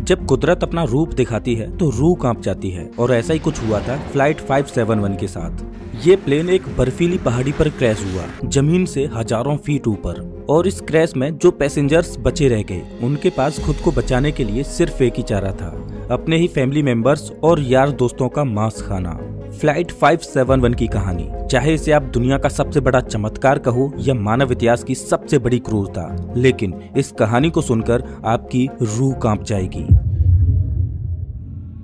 जब कुदरत अपना रूप दिखाती है तो रूह कांप जाती है और ऐसा ही कुछ हुआ था फ्लाइट 571 के साथ। ये प्लेन एक बर्फीली पहाड़ी पर क्रैश हुआ, जमीन से हजारों फीट ऊपर। और इस क्रैश में जो पैसेंजर्स बचे रह गए उनके पास खुद को बचाने के लिए सिर्फ एक ही चारा था, अपने ही फैमिली मेंबर्स और यार दोस्तों का मांस खाना। फ्लाइट 571 की कहानी, चाहे इसे आप दुनिया का सबसे बड़ा चमत्कार कहो या मानव इतिहास की सबसे बड़ी क्रूरता, लेकिन इस कहानी को सुनकर आपकी रूह कांप जाएगी।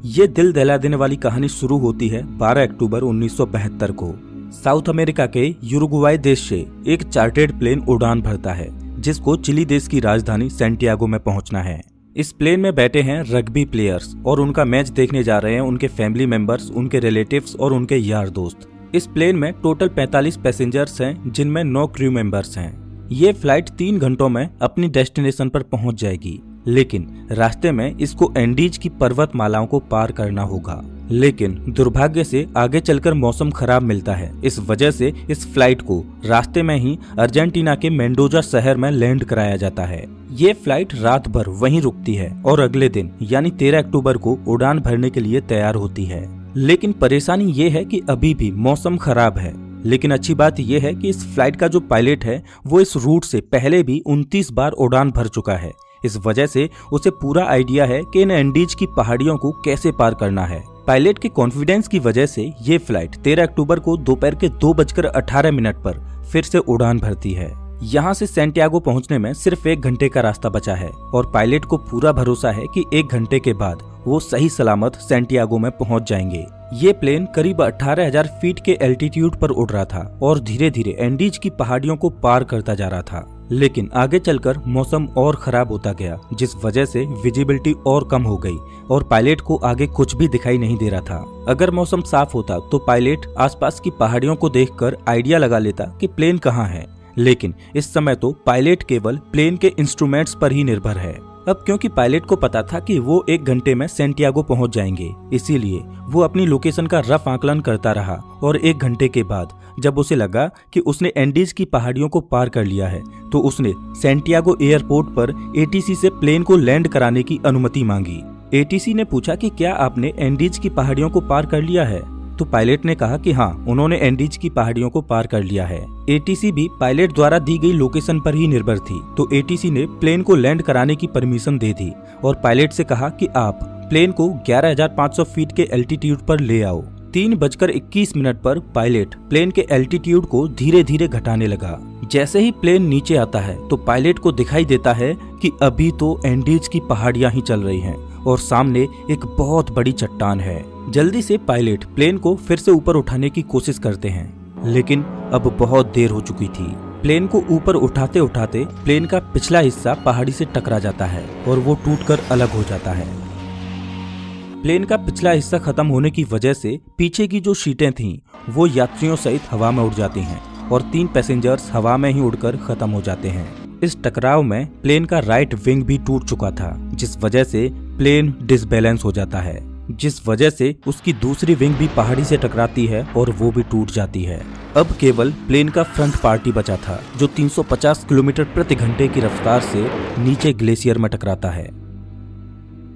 ये दिल दहला देने वाली कहानी शुरू होती है 12 अक्टूबर 1972 को। साउथ अमेरिका के यूरुग्वाई देश से एक चार्टर्ड प्लेन उड़ान भरता है जिसको चिली देश की राजधानी सैंटियागो में पहुंचना है। इस प्लेन में बैठे हैं रग्बी प्लेयर्स और उनका मैच देखने जा रहे हैं उनके फैमिली मेंबर्स, उनके रिलेटिव्स और उनके यार दोस्त। इस प्लेन में टोटल 45 पैसेंजर्स हैं जिनमें 9 क्रू मेंबर्स हैं। ये फ्लाइट 3 घंटों में अपनी डेस्टिनेशन पर पहुंच जाएगी, लेकिन रास्ते में इसको एंडीज की पर्वतमालाओं को पार करना होगा। लेकिन दुर्भाग्य से आगे चलकर मौसम खराब मिलता है। इस वजह से इस फ्लाइट को रास्ते में ही अर्जेंटीना के मेंडोजा शहर में लैंड कराया जाता है। ये फ्लाइट रात भर वहीं रुकती है और अगले दिन यानी 13 अक्टूबर को उड़ान भरने के लिए तैयार होती है। लेकिन परेशानी ये है कि अभी भी मौसम खराब है। लेकिन अच्छी बात यह है कि इस फ्लाइट का जो पायलट है वो इस रूट से पहले भी 29 बार उड़ान भर चुका है। इस वजह से उसे पूरा आइडिया है कि इन एंडीज की पहाड़ियों को कैसे पार करना है। पायलट के कॉन्फिडेंस की वजह से ये फ्लाइट 13 अक्टूबर को दोपहर के 2:18 पर फिर से उड़ान भरती है। यहाँ से सैंटियागो पहुँचने में सिर्फ 1 घंटे का रास्ता बचा है और पायलट को पूरा भरोसा है कि 1 घंटे के बाद वो सही सलामत सैंटियागो में पहुँच जाएंगे। ये प्लेन करीब 18,000 फीट के एल्टीट्यूड पर उड़ रहा था और धीरे धीरे एंडीज की पहाड़ियों को पार करता जा रहा था। लेकिन आगे चलकर मौसम और खराब होता गया, जिस वजह से विजिबिलिटी और कम हो गई और पायलट को आगे कुछ भी दिखाई नहीं दे रहा था। अगर मौसम साफ होता तो पायलट आसपास की पहाड़ियों को देखकर आइडिया लगा लेता कि प्लेन कहाँ है, लेकिन इस समय तो पायलट केवल प्लेन के इंस्ट्रूमेंट्स पर ही निर्भर है। अब क्योंकि पायलट को पता था कि वो 1 घंटे में सैंटियागो पहुंच जाएंगे, इसीलिए वो अपनी लोकेशन का रफ आकलन करता रहा और 1 घंटे के बाद जब उसे लगा कि उसने एंडीज की पहाड़ियों को पार कर लिया है तो उसने सैंटियागो एयरपोर्ट पर एटीसी से प्लेन को लैंड कराने की अनुमति मांगी। एटीसी ने पूछा कि क्या आपने एंडीज की पहाड़ियों को पार कर लिया है? तो पायलट ने कहा कि हाँ, उन्होंने एंडीज की पहाड़ियों को पार कर लिया है। एटीसी भी पायलट द्वारा दी गई लोकेशन पर ही निर्भर थी, तो एटीसी ने प्लेन को लैंड कराने की परमिशन दे दी और पायलट से कहा कि आप प्लेन को 11,500 फीट के एल्टीट्यूड पर ले आओ। 3:21 पर पायलट प्लेन के एल्टीट्यूड को धीरे धीरे घटाने लगा। जैसे ही प्लेन नीचे आता है तो पायलट को दिखाई देता है कि अभी तो एंडीज की पहाड़ियां ही चल रही हैं और सामने एक बहुत बड़ी चट्टान है। जल्दी से पायलट प्लेन को फिर से ऊपर उठाने की कोशिश करते हैं, लेकिन अब बहुत देर हो चुकी थी। प्लेन को ऊपर उठाते उठाते प्लेन का पिछला हिस्सा पहाड़ी से टकरा जाता है और वो टूटकर अलग हो जाता है। प्लेन का पिछला हिस्सा खत्म होने की वजह से पीछे की जो सीटें थीं वो यात्रियों सहित हवा में उड़ जाती हैं और 3 पैसेंजर्स हवा में ही उड़कर खत्म हो जाते हैं। इस टकराव में प्लेन का राइट विंग भी टूट चुका था, जिस वजह से प्लेन डिसबैलेंस हो जाता है, जिस वजह से उसकी दूसरी विंग भी पहाड़ी से टकराती है और वो भी टूट जाती है। अब केवल प्लेन का फ्रंट पार्ट ही बचा था जो 350 किलोमीटर प्रति घंटे की रफ्तार से नीचे ग्लेशियर में टकराता है।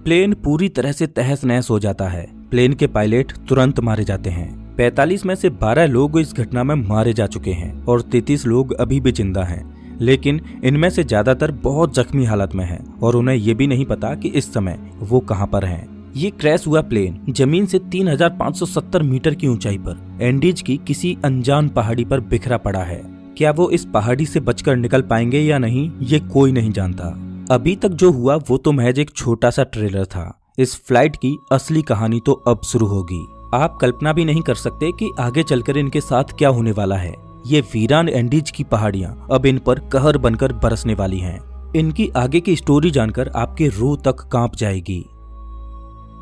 प्लेन पूरी तरह से तहस नहस हो जाता है। प्लेन के पायलट तुरंत मारे जाते हैं। 45 में से 12 लोग इस घटना में मारे जा चुके हैं और 33 लोग अभी भी जिंदा हैं, लेकिन इनमें से ज्यादातर बहुत जख्मी हालत में हैं और उन्हें ये भी नहीं पता कि इस समय वो कहां पर हैं। ये क्रैश हुआ प्लेन जमीन से 3,570 मीटर की ऊंचाई पर एंडीज की किसी अनजान पहाड़ी पर बिखरा पड़ा है। क्या वो इस पहाड़ी से बचकर निकल पाएंगे या नहीं, ये कोई नहीं जानता। अभी तक जो हुआ वो तो महज एक छोटा सा ट्रेलर था। इस फ्लाइट की असली कहानी तो अब शुरू होगी। आप कल्पना भी नहीं कर सकते कि आगे चलकर इनके साथ क्या होने वाला है। ये वीरान एंडीज की पहाड़ियां अब इन पर कहर बनकर बरसने वाली हैं। इनकी आगे की स्टोरी जानकर आपकी रूह तक कांप जाएगी।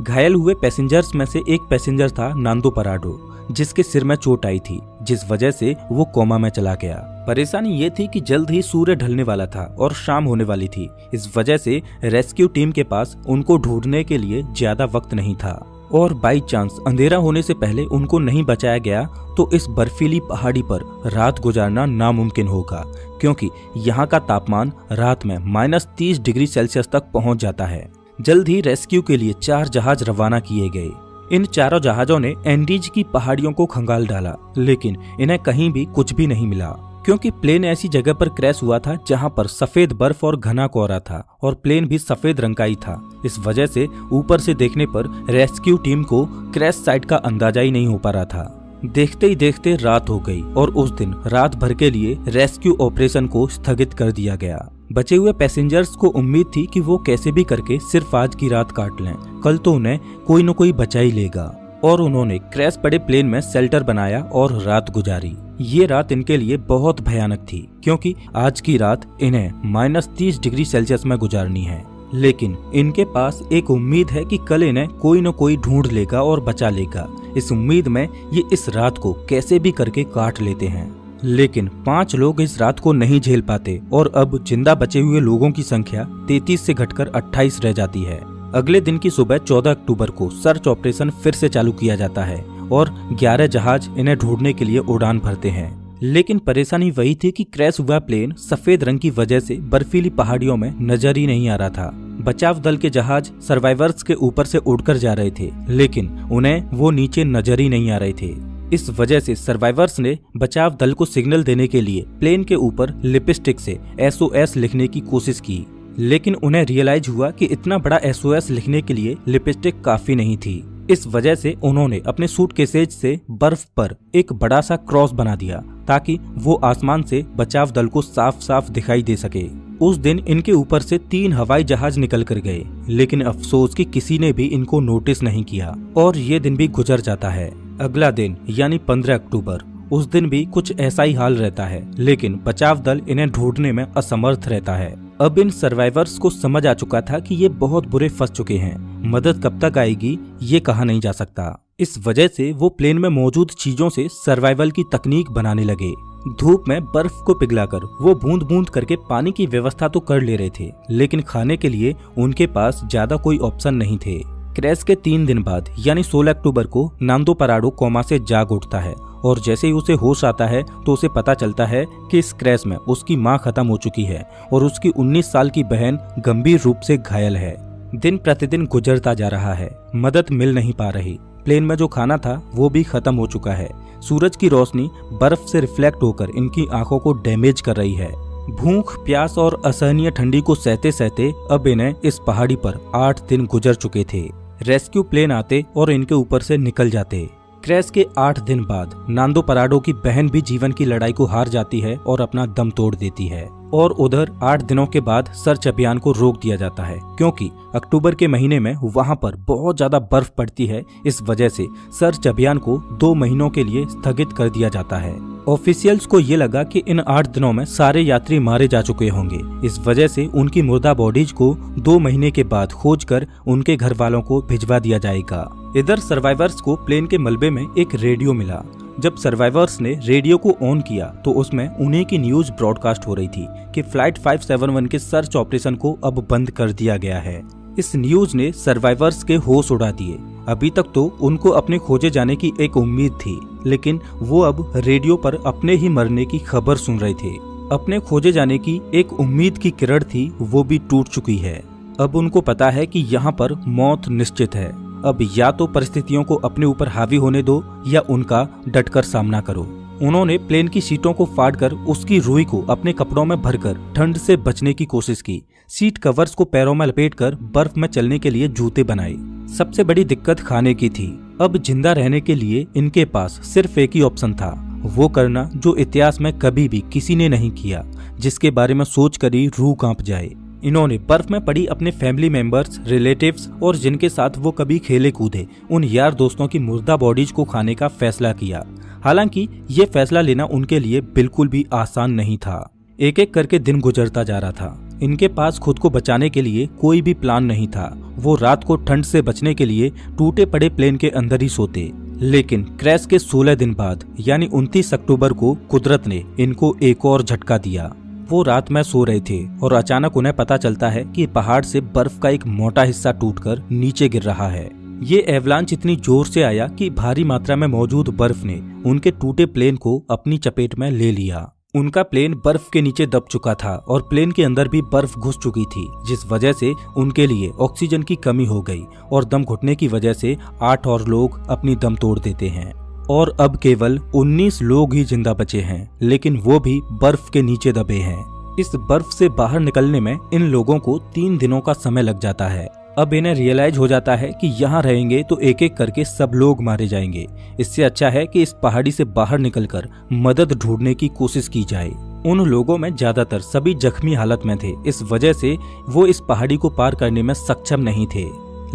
घायल हुए पैसेंजर्स में से एक पैसेंजर था नांदो पराडो, जिसके सिर में चोट आई थी, जिस वजह से वो कोमा में चला गया। परेशानी ये थी कि जल्द ही सूर्य ढलने वाला था और शाम होने वाली थी। इस वजह से रेस्क्यू टीम के पास उनको ढूंढने के लिए ज्यादा वक्त नहीं था और बाई चांस अंधेरा होने से पहले उनको नहीं बचाया गया तो इस बर्फीली पहाड़ी पर रात गुजारना नामुमकिन होगा, क्योंकि यहाँ का तापमान रात में -30 डिग्री सेल्सियस तक पहुँच जाता है। जल्द ही रेस्क्यू के लिए 4 जहाज रवाना किए गए। इन चारों जहाजों ने एंडीज की पहाड़ियों को खंगाल डाला, लेकिन इन्हें कहीं भी कुछ भी नहीं मिला, क्योंकि प्लेन ऐसी जगह पर क्रैश हुआ था जहां पर सफेद बर्फ और घना कोहरा था और प्लेन भी सफेद रंग का ही था। इस वजह से ऊपर से देखने पर रेस्क्यू टीम को क्रैश साइट का अंदाजा ही नहीं हो पा रहा था। देखते ही देखते रात हो गई और उस दिन रात भर के लिए रेस्क्यू ऑपरेशन को स्थगित कर दिया गया। बचे हुए पैसेंजर्स को उम्मीद थी कि वो कैसे भी करके सिर्फ आज की रात काट लें, कल तो उन्हें कोई न कोई बचा ही लेगा। और उन्होंने क्रैश पड़े प्लेन में शेल्टर बनाया और रात गुजारी। ये रात इनके लिए बहुत भयानक थी, क्योंकि आज की रात इन्हें -30 डिग्री सेल्सियस में गुजारनी है। लेकिन इनके पास एक उम्मीद है कि कल इन्हें कोई न कोई ढूंढ लेगा और बचा लेगा। इस उम्मीद में ये इस रात को कैसे भी करके काट लेते हैं। लेकिन 5 लोग इस रात को नहीं झेल पाते और अब जिंदा बचे हुए लोगों की संख्या 33 से घटकर 28 रह जाती है। अगले दिन की सुबह 14 अक्टूबर को सर्च ऑपरेशन फिर से चालू किया जाता है और 11 जहाज इन्हें ढूंढने के लिए उड़ान भरते हैं। लेकिन परेशानी वही थी कि क्रैश हुआ प्लेन सफेद रंग की वजह से बर्फीली पहाड़ियों में नजर ही नहीं आ रहा था। बचाव दल के जहाज सर्वाइवर्स के ऊपर से उड़कर जा रहे थे, लेकिन उन्हें वो नीचे नजर ही नहीं आ रहे थे। इस वजह से सर्वाइवर्स ने बचाव दल को सिग्नल देने के लिए प्लेन के ऊपर लिपस्टिक से SOS लिखने की कोशिश की, लेकिन उन्हें रियलाइज हुआ कि इतना बड़ा SOS लिखने के लिए लिपस्टिक काफी नहीं थी। इस वजह से उन्होंने अपने सूटकेसेज से बर्फ पर एक बड़ा सा क्रॉस बना दिया ताकि वो आसमान से बचाव दल को साफ साफ दिखाई दे सके। उस दिन इनके ऊपर से 3 हवाई जहाज निकल कर गए, लेकिन अफसोस कि किसी ने भी इनको नोटिस नहीं किया और ये दिन भी गुजर जाता है। अगला दिन यानी 15 अक्टूबर, उस दिन भी कुछ ऐसा ही हाल रहता है, लेकिन बचाव दल इन्हें ढूंढने में असमर्थ रहता है। अब इन सर्वाइवर्स को समझ आ चुका था कि ये बहुत बुरे फंस चुके हैं। मदद कब तक आएगी ये कहा नहीं जा सकता। इस वजह से वो प्लेन में मौजूद चीजों से सर्वाइवल की तकनीक बनाने लगे। धूप में बर्फ को पिघलाकर वो बूंद बूंद करके पानी की व्यवस्था तो कर ले रहे थे, लेकिन खाने के लिए उनके पास ज्यादा कोई ऑप्शन नहीं थे। क्रैश के 3 दिन बाद यानी 16 अक्टूबर को नांदो पराडो कोमा से जाग उठता है और जैसे ही उसे होश आता है तो उसे पता चलता है कि इस क्रैश में उसकी मां खत्म हो चुकी है और उसकी 19 साल की बहन गंभीर रूप से घायल है। दिन प्रतिदिन गुजरता जा रहा है, मदद मिल नहीं पा रही। प्लेन में जो खाना था वो भी खत्म हो चुका है। सूरज की रोशनी बर्फ से रिफ्लेक्ट होकर इनकी आंखों को डैमेज कर रही है। भूख, प्यास और असहनीय ठंडी को सहते सहते अब इन्हें इस पहाड़ी पर 8 दिन गुजर चुके थे। रेस्क्यू प्लेन आते और इनके ऊपर से निकल जाते। क्रैश के 8 दिन बाद नांदो पराडो की बहन भी जीवन की लड़ाई को हार जाती है और अपना दम तोड़ देती है। और उधर 8 दिनों के बाद सर्च अभियान को रोक दिया जाता है, क्योंकि अक्टूबर के महीने में वहां पर बहुत ज्यादा बर्फ पड़ती है। इस वजह से सर्च अभियान को 2 महीनों के लिए स्थगित कर दिया जाता है। ऑफिशियल्स को ये लगा कि इन 8 दिनों में सारे यात्री मारे जा चुके होंगे। इस वजह से उनकी मुर्दा बॉडीज को 2 महीने के बाद खोजकर उनके घर वालों को भिजवा दिया जाएगा। इधर सर्वाइवर्स को प्लेन के मलबे में एक रेडियो मिला। जब सर्वाइवर्स ने रेडियो को ऑन किया तो उसमें उन्हीं की न्यूज ब्रॉडकास्ट हो रही थी कि फ्लाइट 571 के सर्च ऑपरेशन को अब बंद कर दिया गया है। इस न्यूज ने सर्वाइवर्स के होश उड़ा दिए। अभी तक तो उनको अपने खोजे जाने की एक उम्मीद थी, लेकिन वो अब रेडियो पर अपने ही मरने की खबर सुन रहे थे। अपने खोजे जाने की एक उम्मीद की किरण थी, वो भी टूट चुकी है। अब उनको पता है कि यहाँ पर मौत निश्चित है। अब या तो परिस्थितियों को अपने ऊपर हावी होने दो या उनका डटकर सामना करो। उन्होंने प्लेन की सीटों को फाड़कर उसकी रुई को अपने कपड़ों में भरकर ठंड से बचने की कोशिश की। सीट कवर्स को पैरों में लपेटकर बर्फ में चलने के लिए जूते बनाए। सबसे बड़ी दिक्कत खाने की थी। अब जिंदा रहने के लिए इनके पास सिर्फ एक ही ऑप्शन था, वो करना जो इतिहास में कभी भी किसी ने नहीं किया, जिसके बारे में सोचकर ही रूह कांप जाए। इन्होंने बर्फ में पड़ी अपने फैमिली मेंबर्स, रिलेटिव्स और जिनके साथ वो कभी खेले कूदे उन यार दोस्तों की मुर्दा बॉडीज को खाने का फैसला किया। हालांकि ये फैसला लेना उनके लिए बिल्कुल भी आसान नहीं था। एक एक करके दिन गुजरता जा रहा था। इनके पास खुद को बचाने के लिए कोई भी प्लान नहीं था। वो रात को ठंड से बचने के लिए टूटे पड़े प्लेन के अंदर ही सोते। लेकिन क्रैश के 16 दिन बाद यानी 29 अक्टूबर को कुदरत ने इनको एक और झटका दिया। वो रात में सो रहे थे और अचानक उन्हें पता चलता है कि पहाड़ से बर्फ का एक मोटा हिस्सा टूटकर नीचे गिर रहा है। ये एवलांच इतनी जोर से आया कि भारी मात्रा में मौजूद बर्फ ने उनके टूटे प्लेन को अपनी चपेट में ले लिया। उनका प्लेन बर्फ के नीचे दब चुका था और प्लेन के अंदर भी बर्फ घुस चुकी थी, जिस वजह से उनके लिए ऑक्सीजन की कमी हो गई और दम घुटने की वजह से 8 और लोग अपनी दम तोड़ देते हैं और अब केवल 19 लोग ही जिंदा बचे हैं, लेकिन वो भी बर्फ के नीचे दबे हैं। इस बर्फ से बाहर निकलने में इन लोगों को 3 दिनों का समय लग जाता है। अब इन्हें रियलाइज हो जाता है कि यहाँ रहेंगे तो एक एक करके सब लोग मारे जाएंगे। इससे अच्छा है कि इस पहाड़ी से बाहर निकलकर मदद ढूंढने की कोशिश की जाए। उन लोगों में ज्यादातर सभी जख्मी हालत में थे, इस वजह से वो इस पहाड़ी को पार करने में सक्षम नहीं थे।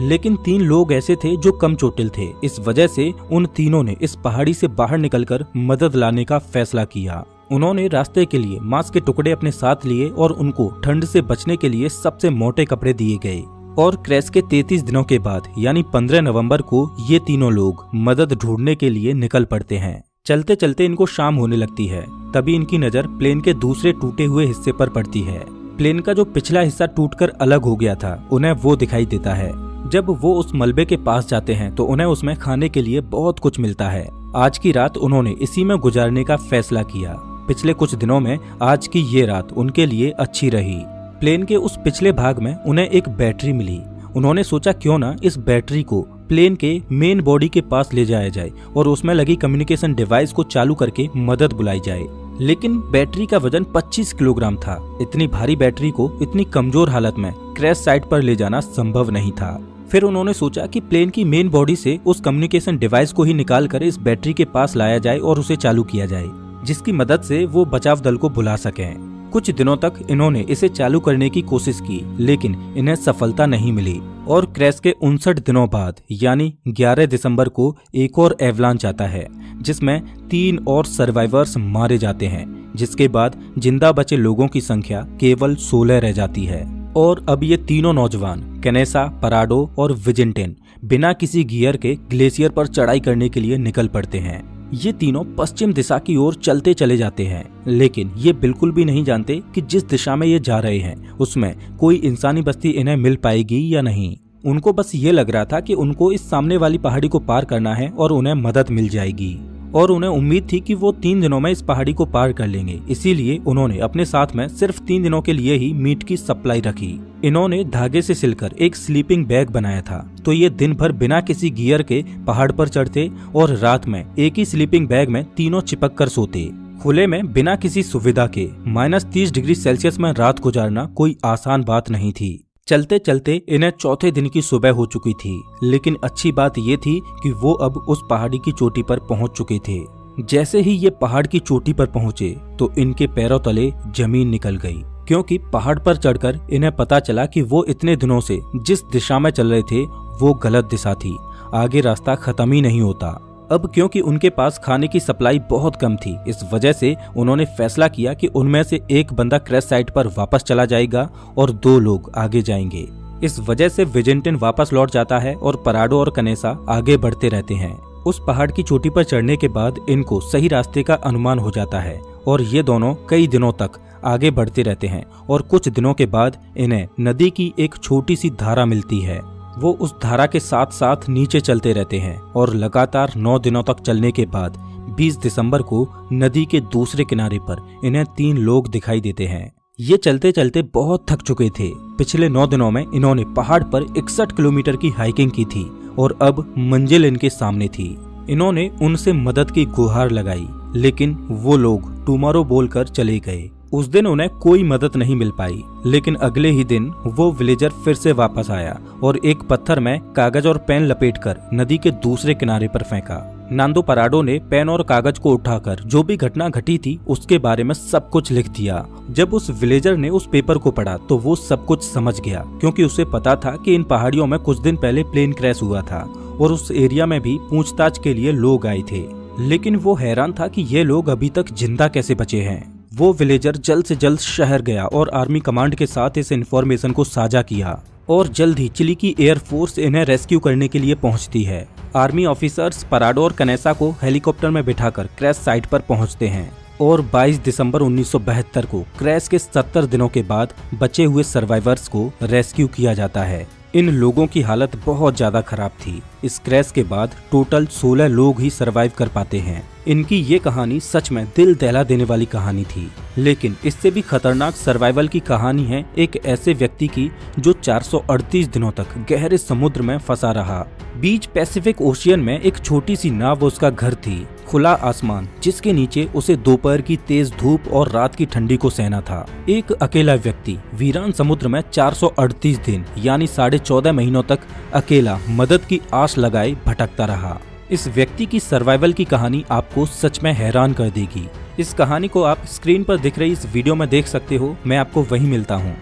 लेकिन 3 लोग ऐसे थे जो कम चोटिल थे, इस वजह से उन तीनों ने इस पहाड़ी से बाहर निकलकर मदद लाने का फैसला किया। उन्होंने रास्ते के लिए मांस के टुकड़े अपने साथ लिए और उनको ठंड से बचने के लिए सबसे मोटे कपड़े दिए गए। और क्रैश के 33 दिनों के बाद यानी 15 नवंबर को ये तीनों लोग मदद ढूंढने के लिए निकल पड़ते हैं। चलते चलते इनको शाम होने लगती है, तभी इनकी नजर प्लेन के दूसरे टूटे हुए हिस्से पर पड़ती है। प्लेन का जो पिछला हिस्सा टूटकर अलग हो गया था, उन्हें वो दिखाई देता है। जब वो उस मलबे के पास जाते हैं तो उन्हें उसमें खाने के लिए बहुत कुछ मिलता है। आज की रात उन्होंने इसी में गुजारने का फैसला किया। पिछले कुछ दिनों में आज की ये रात उनके लिए अच्छी रही। प्लेन के उस पिछले भाग में उन्हें एक बैटरी मिली। उन्होंने सोचा क्यों ना इस बैटरी को प्लेन के मेन बॉडी के पास ले जाया जाए और उसमें लगी कम्युनिकेशन डिवाइस को चालू करके मदद बुलाई जाए। लेकिन बैटरी का वजन 25 किलोग्राम था। इतनी भारी बैटरी को इतनी कमजोर हालत में क्रैश साइट पर ले जाना संभव नहीं था। फिर उन्होंने सोचा कि प्लेन की मेन बॉडी से उस कम्युनिकेशन डिवाइस को ही निकाल कर इस बैटरी के पास लाया जाए और उसे चालू किया जाए, जिसकी मदद से वो बचाव दल को बुला सकें। कुछ दिनों तक इन्होंने इसे चालू करने की कोशिश की, लेकिन इन्हें सफलता नहीं मिली और क्रैश के 59 दिनों बाद यानी 11 दिसंबर को एक और एवलांच आता है, जिसमें 3 और सर्वाइवर्स मारे जाते हैं, जिसके बाद जिंदा बचे लोगों की संख्या केवल 16 रह जाती है। और अब ये तीनों नौजवान कैनेसा, पराडो और विजिंटेन बिना किसी गियर के ग्लेशियर पर चढ़ाई करने के लिए निकल पड़ते हैं। ये तीनों पश्चिम दिशा की ओर चलते चले जाते हैं, लेकिन ये बिल्कुल भी नहीं जानते कि जिस दिशा में ये जा रहे हैं उसमें कोई इंसानी बस्ती इन्हें मिल पाएगी या नहीं। उनको बस ये लग रहा था कि उनको इस सामने वाली पहाड़ी को पार करना है और उन्हें मदद मिल जाएगी, और उन्हें उम्मीद थी कि वो 3 दिनों में इस पहाड़ी को पार कर लेंगे। इसीलिए उन्होंने अपने साथ में सिर्फ 3 दिनों के लिए ही मीट की सप्लाई रखी। इन्होंने धागे से सिलकर एक स्लीपिंग बैग बनाया था, तो ये दिन भर बिना किसी गियर के पहाड़ पर चढ़ते और रात में एक ही स्लीपिंग बैग में तीनों चिपक कर सोते। खुले में बिना किसी सुविधा के -30 डिग्री सेल्सियस में रात गुजारना कोई आसान बात नहीं थी। चलते चलते इन्हें चौथे दिन की सुबह हो चुकी थी, लेकिन अच्छी बात ये थी कि वो अब उस पहाड़ी की चोटी पर पहुंच चुके थे। जैसे ही ये पहाड़ की चोटी पर पहुंचे तो इनके पैरों तले जमीन निकल गई, क्योंकि पहाड़ पर चढ़कर इन्हें पता चला कि वो इतने दिनों से जिस दिशा में चल रहे थे वो गलत दिशा थी। आगे रास्ता खत्म ही नहीं होता। अब क्योंकि उनके पास खाने की सप्लाई बहुत कम थी, इस वजह से उन्होंने फैसला किया कि उनमें से एक बंदा क्रैश साइट पर वापस चला जाएगा और 2 लोग आगे जाएंगे। इस वजह से विजिंटन वापस लौट जाता है और पराडो और कनेसा आगे बढ़ते रहते हैं। उस पहाड़ की चोटी पर चढ़ने के बाद इनको सही रास्ते का अनुमान हो जाता है और ये दोनों कई दिनों तक आगे बढ़ते रहते हैं और कुछ दिनों के बाद इन्हें नदी की एक छोटी सी धारा मिलती है। वो उस धारा के साथ साथ नीचे चलते रहते हैं और लगातार 9 दिनों तक चलने के बाद 20 दिसंबर को नदी के दूसरे किनारे पर इन्हें 3 लोग दिखाई देते हैं। ये चलते चलते बहुत थक चुके थे। पिछले 9 दिनों में इन्होंने पहाड़ पर 61 किलोमीटर की हाइकिंग की थी और अब मंजिल इनके सामने थी। इन्होंने उनसे मदद की गुहार लगाई, लेकिन वो लोग टुमारो बोलकर चले गए। उस दिन उन्हें कोई मदद नहीं मिल पाई, लेकिन अगले ही दिन वो विलेजर फिर से वापस आया और एक पत्थर में कागज और पेन लपेटकर नदी के दूसरे किनारे पर फेंका। नांदो पराडो ने पेन और कागज को उठाकर जो भी घटना घटी थी उसके बारे में सब कुछ लिख दिया। जब उस विलेजर ने उस पेपर को पढ़ा तो वो सब कुछ समझ गया, क्योंकि उसे पता था कि इन पहाड़ियों में कुछ दिन पहले प्लेन क्रैश हुआ था और उस एरिया में भी पूछताछ के लिए लोग आए थे। लेकिन वो हैरान था कि ये लोग अभी तक जिंदा कैसे बचे हैं। वो विलेजर जल्द से जल्द शहर गया और आर्मी कमांड के साथ इस इन्फॉर्मेशन को साझा किया और जल्द ही चिली की एयरफोर्स इन्हें रेस्क्यू करने के लिए पहुंचती है। आर्मी ऑफिसर्स पराडो और कनेसा को हेलीकॉप्टर में बिठाकर क्रैश साइट पर पहुंचते हैं और 22 दिसंबर 1972 को क्रैश के 70 दिनों के बाद बचे हुए सर्वाइवर्स को रेस्क्यू किया जाता है। इन लोगों की हालत बहुत ज्यादा खराब थी। इस क्रैश के बाद टोटल 16 लोग ही सरवाइव कर पाते हैं। इनकी ये कहानी सच में दिल दहला देने वाली कहानी थी। लेकिन इससे भी खतरनाक सर्वाइवल की कहानी है एक ऐसे व्यक्ति की जो 438 दिनों तक गहरे समुद्र में फंसा रहा। बीच पैसिफिक ओशियन में एक छोटी सी नाव उसका घर थी, खुला आसमान जिसके नीचे उसे दोपहर की तेज धूप और रात की ठंडी को सहना था। एक अकेला व्यक्ति वीरान समुद्र में 438 दिन यानी 14.5 महीनों तक अकेला मदद की आस लगाए भटकता रहा। इस व्यक्ति की सर्वाइवल की कहानी आपको सच में हैरान कर देगी। इस कहानी को आप स्क्रीन पर दिख रही इस वीडियो में देख सकते हो। मैं आपको वहीं मिलता हूँ।